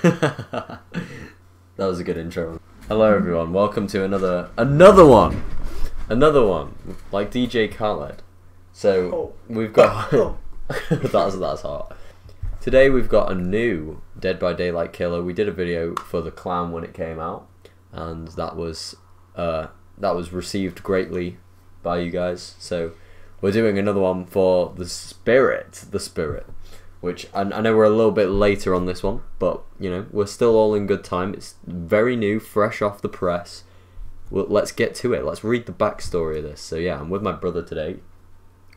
That was a good intro. Hello everyone, welcome to another one, like DJ Khaled. So we've got that's hot. Today we've got a new Dead by Daylight killer. We did a video for the clown when it came out, and that was received greatly by you guys. So we're doing another one for the spirit, which I know we're a little bit later on this one, but you know, we're still all in good time. It's very new, fresh off the press. Well, let's get to it. Let's read the backstory of this. So yeah, I'm with my brother today.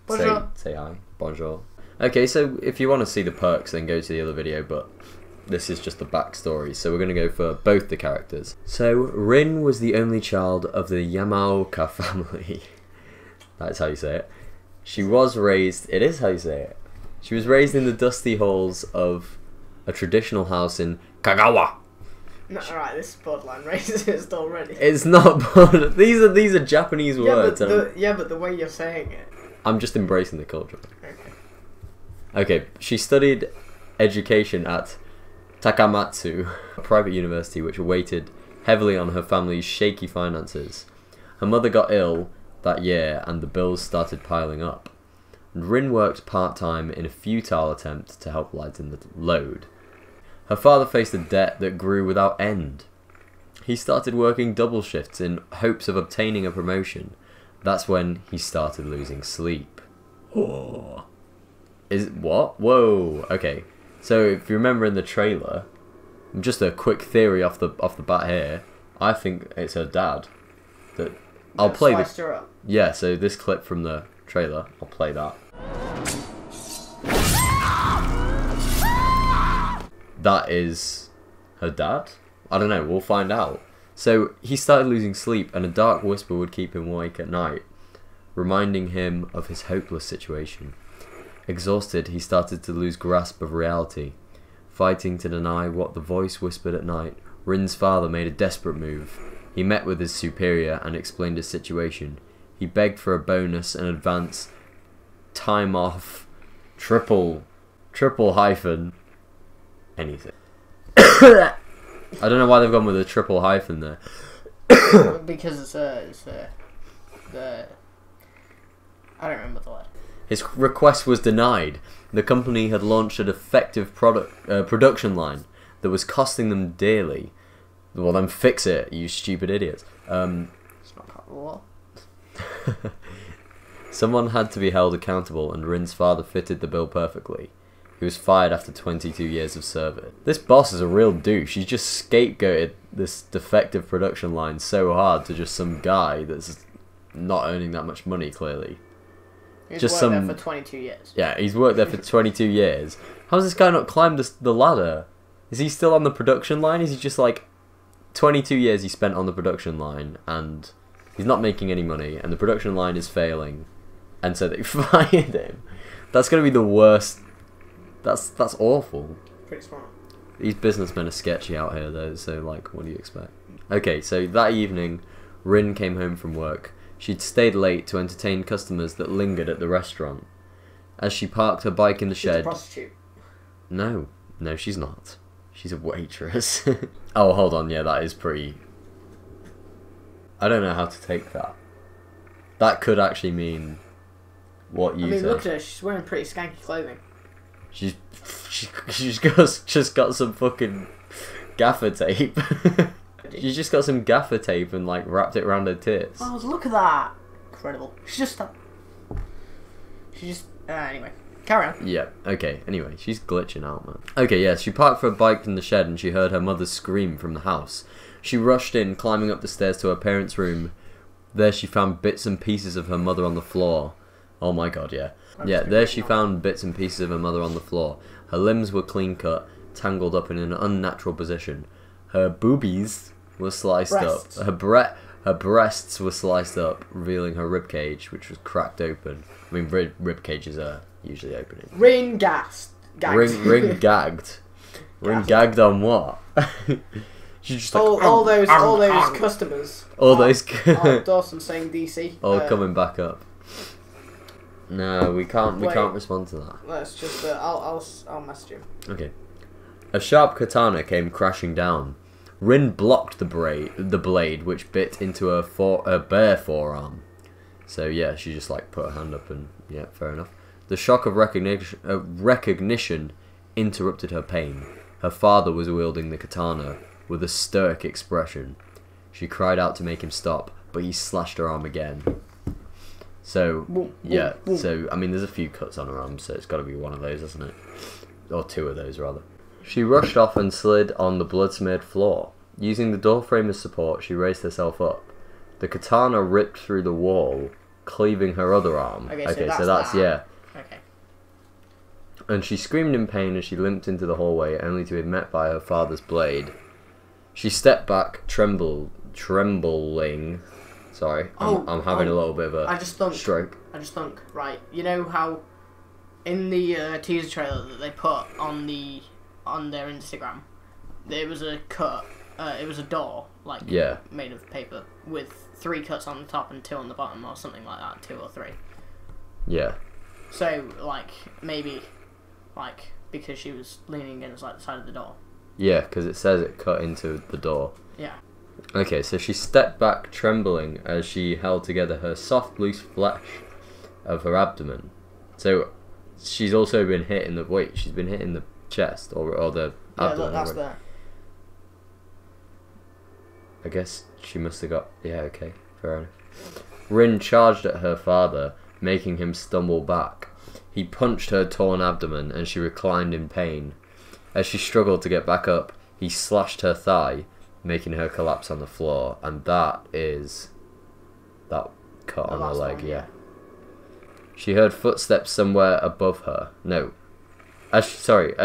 Bonjour. Say hi. Bonjour. Okay, so if you want to see the perks, then go to the other video, but this is just the backstory. So we're going to go for both the characters. So Rin was the only child of the Yamaoka family. That's how you say it. She was raised... It is how you say it. She was raised in the dusty halls of a traditional house in Kagawa. No, alright, this is borderline racist already. It's not these are Japanese words. But the way you're saying it. I'm just embracing the culture. Okay, she studied education at Takamatsu, a private university which weighted heavily on her family's shaky finances. Her mother got ill that year and the bills started piling up. Rin worked part-time in a futile attempt to help lighten the load. Her father faced a debt that grew without end. He started working double shifts in hopes of obtaining a promotion. That's when he started losing sleep. Oh. What? Whoa. Okay. So if you remember in the trailer, just a quick theory off the bat here, I think it's her dad. I'll play this. Yeah, so this clip from the trailer, I'll play that. That is her dad? I don't know, we'll find out. So he started losing sleep and a dark whisper would keep him awake at night, reminding him of his hopeless situation. Exhausted, he started to lose grasp of reality. Fighting to deny what the voice whispered at night, Rin's father made a desperate move. He met with his superior and explained his situation. He begged for a bonus and advance, time off, triple hyphen, anything. I don't know why they've gone with a triple hyphen there. Because it's I don't remember the word. His request was denied. The company had launched a defective production line that was costing them dearly. Well, then fix it, you stupid idiots. It's not part of the law. Someone had to be held accountable, and Rin's father fitted the bill perfectly. He was fired after 22 years of service. This boss is a real douche. He just scapegoated this defective production line so hard to just some guy that's not earning that much money, clearly. He's worked there for 22 years. Yeah, he's worked there for 22 years. How's this guy not climbed the ladder? Is he still on the production line? Is he just like... 22 years he spent on the production line, and he's not making any money, and the production line is failing, and so they fired him. That's going to be the worst. That's awful. Pretty smart. These businessmen are sketchy out here, though, so, like, what do you expect? Okay, so that evening, Rin came home from work. She'd stayed late to entertain customers that lingered at the restaurant. As she parked her bike in the shed... She's a prostitute. No, she's not. She's a waitress. Oh, hold on, yeah, that is pretty... I don't know how to take that. That could actually mean what you said. Look at her, she's wearing pretty skanky clothing. She's just got some fucking gaffer tape. She's just got some gaffer tape and like wrapped it around her tits. Oh, look at that! Incredible. Anyway. Carry on. Yeah, okay, anyway, she's glitching out, man. Okay, yeah, she parked her bike in the shed and she heard her mother scream from the house. She rushed in, climbing up the stairs to her parents' room. There she found bits and pieces of her mother on the floor. Oh my god, yeah. Yeah, there she found bits and pieces of her mother on the floor. Her limbs were clean cut, tangled up in an unnatural position. Her boobies were sliced up. Her breasts were sliced up, revealing her rib cage, which was cracked open. I mean, rib cages are usually opening. Ring gagged. Ring gagged. Ring gagged on what? She's just like, all those customers. Dawson saying DC. All coming back up. No, we can't respond to that. Let's just I'll message him. Okay. A sharp katana came crashing down. Rin blocked the blade, which bit into her bare forearm. So yeah, she just like put her hand up and yeah, fair enough. The shock of recognition interrupted her pain. Her father was wielding the katana with a stoic expression. She cried out to make him stop, but he slashed her arm again. So yeah, so I mean, there's a few cuts on her arm, so it's got to be one of those, isn't it? Or two of those rather. She rushed off and slid on the blood-smeared floor. Using the doorframe as support, she raised herself up. The katana ripped through the wall, cleaving her other arm. Okay, so that's yeah. Okay. And she screamed in pain as she limped into the hallway, only to be met by her father's blade. She stepped back, trembling. Sorry, I'm having a little bit of a stroke. I just thunk. Right, you know how in the teaser trailer that they put on their Instagram, there was a cut. It was a door, like made of paper, with 3 cuts on the top and 2 on the bottom, or something like that, 2 or 3. Yeah. So like maybe, like because she was leaning against like the side of the door. Yeah, because it says it cut into the door. Yeah. Okay, so she stepped back, trembling, as she held together her soft, loose flesh of her abdomen. So she's also been hit in the she's been hit in the chest or the abdomen. Yeah, that's there. I guess she must have got... Yeah, okay, fair enough. Rin charged at her father, making him stumble back. He punched her torn abdomen, and she reclined in pain. As she struggled to get back up, he slashed her thigh, making her collapse on the floor. And that is... that cut on her leg, yeah. She heard footsteps somewhere above her. No. As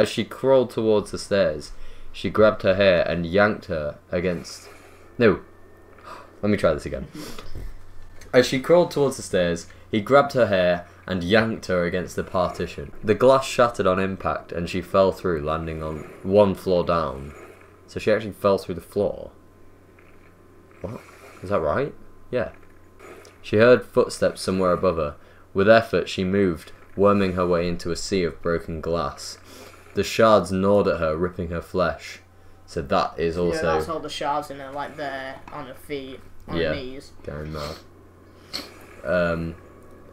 she crawled towards the stairs, she grabbed her hair and yanked her against... No. Let me try this again. As she crawled towards the stairs, he grabbed her hair and yanked her against the partition. The glass shattered on impact and she fell through, landing on 1 floor down. So she actually fell through the floor. What? Is that right? Yeah. She heard footsteps somewhere above her. With effort, she moved, worming her way into a sea of broken glass. The shards gnawed at her, ripping her flesh. So that is also... Yeah, that's all the shards in her, like there, on her feet, on her knees. Going mad.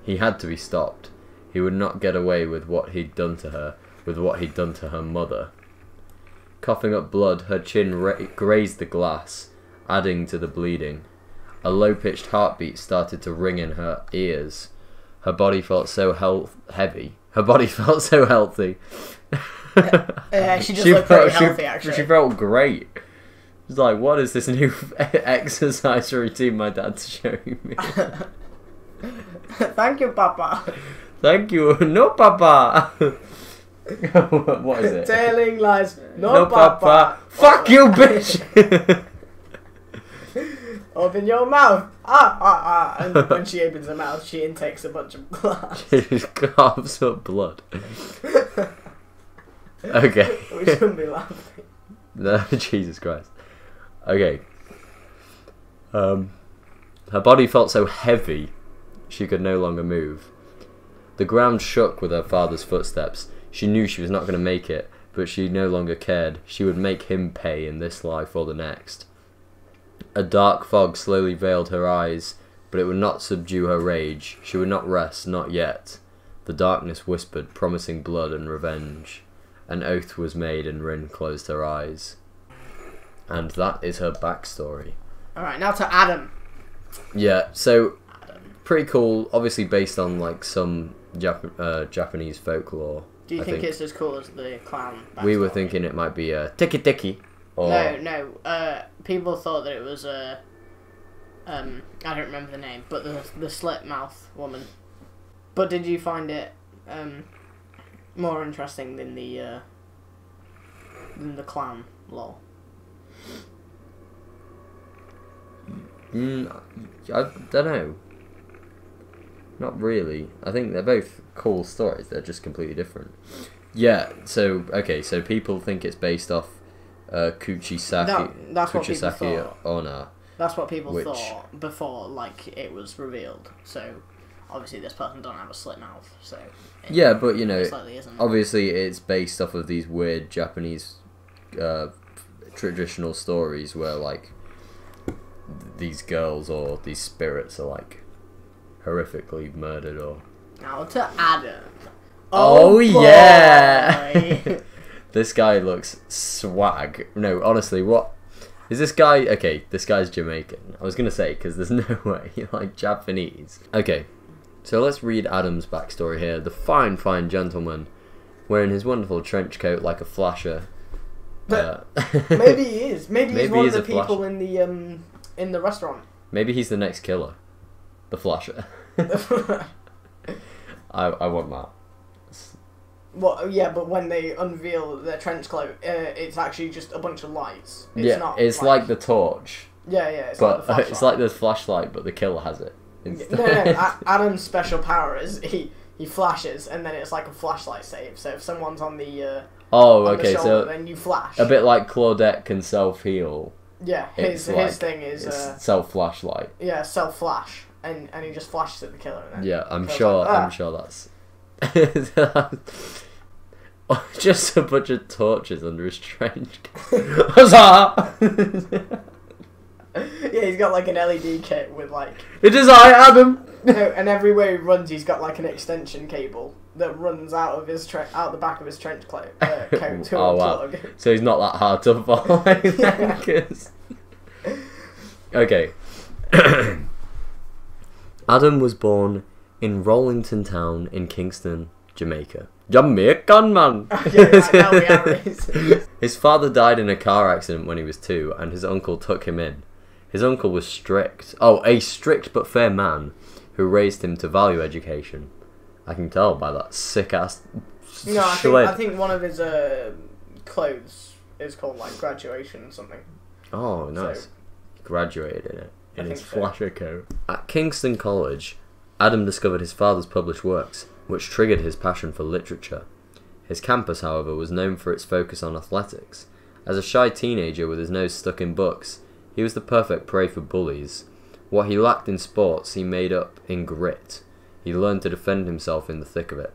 He had to be stopped. He would not get away with what he'd done to her, with what he'd done to her mother. Coughing up blood, her chin grazed the glass, adding to the bleeding. A low-pitched heartbeat started to ring in her ears. Her body felt so heavy. Her body felt so healthy. She just looked very healthy, actually. She felt great. She's like, what is this new exercise routine my dad's showing me? Thank you, Papa. Thank you. No, Papa. What is it? Telling lies. No, Papa. Fuck you, bitch. Open your mouth. And when she opens her mouth, she intakes a bunch of glass. She just coughs up blood. Okay. We shouldn't be laughing. No, Jesus Christ. Okay. Her body felt so heavy, she could no longer move. The ground shook with her father's footsteps. She knew she was not going to make it, but she no longer cared. She would make him pay in this life or the next. A dark fog slowly veiled her eyes, but it would not subdue her rage. She would not rest, not yet. The darkness whispered, promising blood and revenge. An oath was made and Rin closed her eyes. And that is her backstory. Alright, now to Adam. Yeah, so pretty cool. Obviously based on like some Japanese folklore. Do you think it's as cool as the clown backstory? We were thinking it might be a Tiki Tiki. Or... No. People thought that it was a... I don't remember the name, but the slit mouth woman. But did you find it more interesting than the clown lore? I don't know. Not really. I think they're both cool stories. They're just completely different. Yeah. So okay. So people think it's based off Kuchisake. That's what people thought. Onna. That's what people thought before, like it was revealed. So obviously this person don't have a slit mouth. So yeah, but you know, isn't. Obviously it's based off of these weird Japanese traditional stories where like these girls or these spirits are like horrifically murdered or. Now to Adam. Oh yeah. This guy looks swag. No, honestly, what is this guy? Okay, this guy's Jamaican. I was gonna say because there's no way like Japanese. Okay, so let's read Adam's backstory here. The fine gentleman, wearing his wonderful trench coat like a flasher. Maybe he is. Maybe he's one of the people in the restaurant. Maybe he's the next killer, the flasher. I want that. Well, yeah, but when they unveil their trench coat, it's actually just a bunch of lights. It's not it's like the torch. Yeah, it's but like the flashlight. It's like the flashlight, but the killer has it. No. Adam's special power is he flashes, and then it's like a flashlight save. So if someone's on the on the shoulder, so then you flash. A bit like Claudette can self-heal. Yeah, his thing is self-flashlight. Yeah, self-flash, and he just flashes at the killer. And then I'm sure that's. Just a bunch of torches under his trench coat. What's that? Yeah, he's got like an LED kit with like. It is I, Adam. No, and everywhere he runs, he's got like an extension cable that runs out of his out the back of his trench coat to unplug. Wow. So he's not that hard to follow. Okay. Adam was born in Rollington Town in Kingston, Jamaica. Jamaican man! Now we are racist. His father died in a car accident when he was 2, and his uncle took him in. His uncle was strict. Oh, a strict but fair man who raised him to value education. I can tell by that sick ass. No, I think one of his clothes is called like graduation or something. Oh, nice. So, he graduated in it in his flasher coat. At Kingston College, Adam discovered his father's published works, which triggered his passion for literature. His campus, however, was known for its focus on athletics. As a shy teenager with his nose stuck in books, he was the perfect prey for bullies. What he lacked in sports, he made up in grit. He learned to defend himself in the thick of it.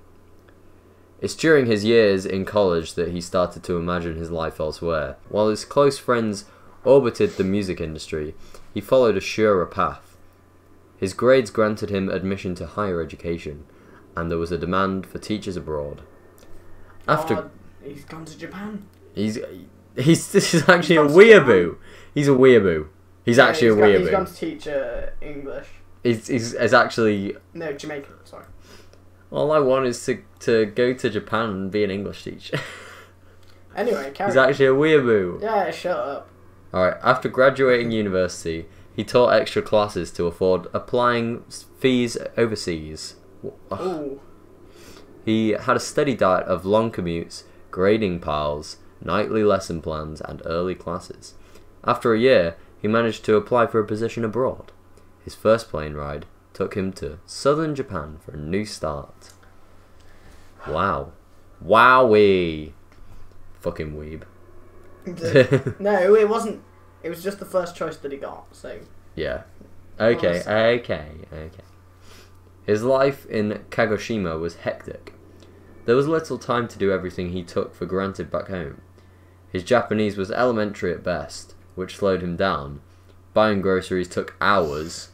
It's during his years in college that he started to imagine his life elsewhere. While his close friends orbited the music industry, he followed a surer path. His grades granted him admission to higher education, and there was a demand for teachers abroad. He's gone to Japan. This is actually a weeaboo. He's a weeaboo. He's actually a weeaboo. He's gone to teach English. He's actually... No, Jamaican, sorry. All I want is to go to Japan and be an English teacher. Anyway, he's actually a weeaboo. Yeah, shut up. Alright, after graduating university, he taught extra classes to afford applying fees overseas. Ooh. He had a steady diet of long commutes, grading piles, nightly lesson plans, and early classes. After a year, he managed to apply for a position abroad. His first plane ride took him to southern Japan for a new start. Wow. Wowee. Fucking weeb. No, it wasn't. It was just the first choice that he got, so... Yeah. Okay. His life in Kagoshima was hectic. There was little time to do everything he took for granted back home. His Japanese was elementary at best, which slowed him down. Buying groceries took hours.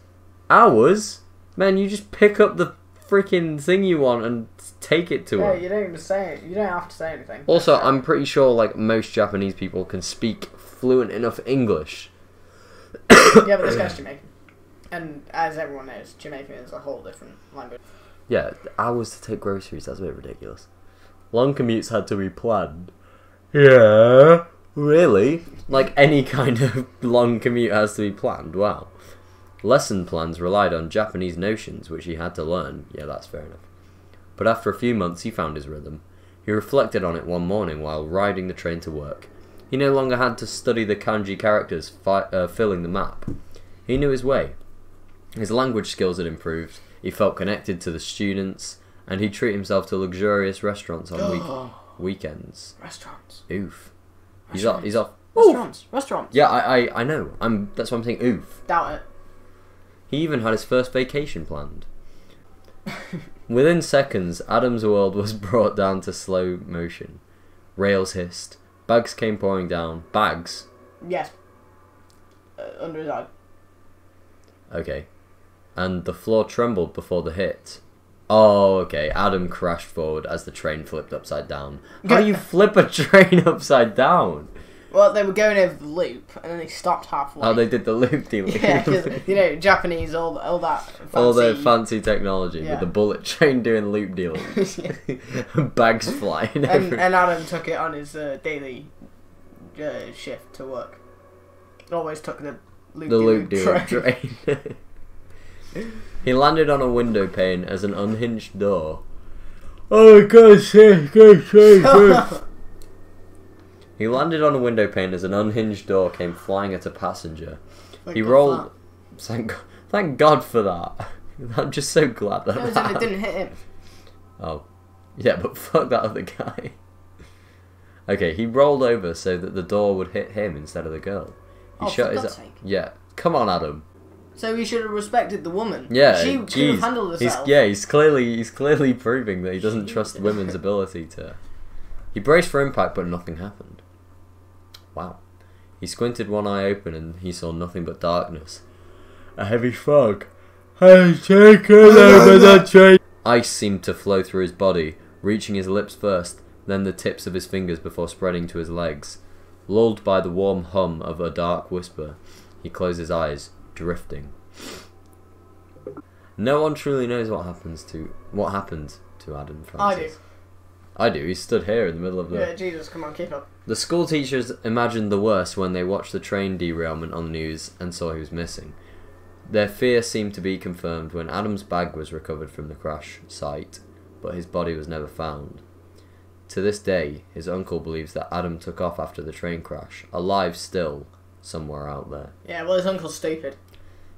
Hours? Man, you just pick up the freaking thing you want and take it to him. Yeah, you don't even say it. You don't have to say anything. Also, I'm pretty sure like most Japanese people can speak fluent enough English. Yeah, but this guy's Jamaican. And as everyone knows, Jamaican is a whole different language. Yeah, hours to take groceries, that's a bit ridiculous. Long commutes had to be planned. Yeah. Really? Like any kind of long commute has to be planned, wow. Lesson plans relied on Japanese notions, which he had to learn. Yeah, that's fair enough. But after a few months, he found his rhythm. He reflected on it one morning while riding the train to work. He no longer had to study the kanji characters filling the map. He knew his way. His language skills had improved, he felt connected to the students, and he'd treat himself to luxurious restaurants on weekends. Restaurants. Oof. He's off. Restaurants. Yeah, I know. That's why I'm saying oof. Doubt it. He even had his first vacation planned. Within seconds, Adam's world was brought down to slow motion. Rails hissed, Bags came pouring down. Bags? Yes. Under his eye. Okay. And the floor trembled before the hit. Oh, okay. Adam crashed forward as the train flipped upside down. How do you flip a train upside down? Well, they were going over the loop, and then they stopped halfway. Oh, they did the loop-de-loop. Yeah, because, Japanese, all that fancy... All their fancy technology, with the bullet train doing loop-de-loops. Bags flying everywhere. And Adam took it on his daily shift to work. Always took the loop-de-loop train. He landed on a window pane as an unhinged door. Oh, God, God. He landed on a window pane as an unhinged door came flying at a passenger. He rolled... Thank God for that. I'm just so glad that it didn't hit him. Oh. Yeah, but fuck that other guy. Okay, he rolled over so that the door would hit him instead of the girl. He shut his... sake. Yeah. Come on, Adam. So he should have respected the woman. Yeah, she could have handled herself. He's clearly proving that he doesn't trust women's ability to... He braced for impact, but nothing happened. Wow. He squinted one eye open and he saw nothing but darkness. A heavy fog has taken over the train. Ice seemed to flow through his body, reaching his lips first, then the tips of his fingers before spreading to his legs. Lulled by the warm hum of a dark whisper, he closed his eyes, drifting. No one truly knows what happened to Adam Francis. I do. He stood here in the middle of the... Yeah, Jesus, come on, keep up. The school teachers imagined the worst when they watched the train derailment on the news and saw he was missing. Their fear seemed to be confirmed when Adam's bag was recovered from the crash site, but his body was never found. To this day, his uncle believes that Adam took off after the train crash, alive still, somewhere out there. Yeah, well, his uncle's stupid.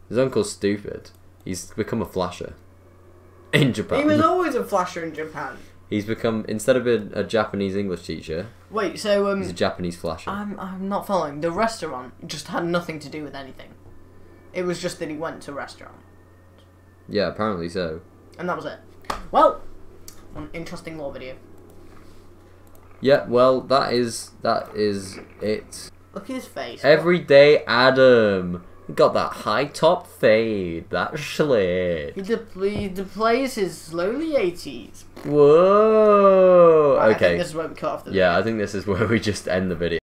His uncle's stupid. He's become a flasher. In Japan. He was always a flasher in Japan. He's become, instead of being a Japanese English teacher... Wait, so... he's a Japanese flasher. I'm not following. The restaurant just had nothing to do with anything. It was just that he went to a restaurant. Yeah, apparently so. And that was it. Well, an interesting law video. Yeah, well, that is it. Look at his face. Everyday Adam. He got that high top fade. That slit. He plays his slowly 80s. Whoa. Right, okay. I think this is where we cut off the video. Yeah, I think this is where we just end the video.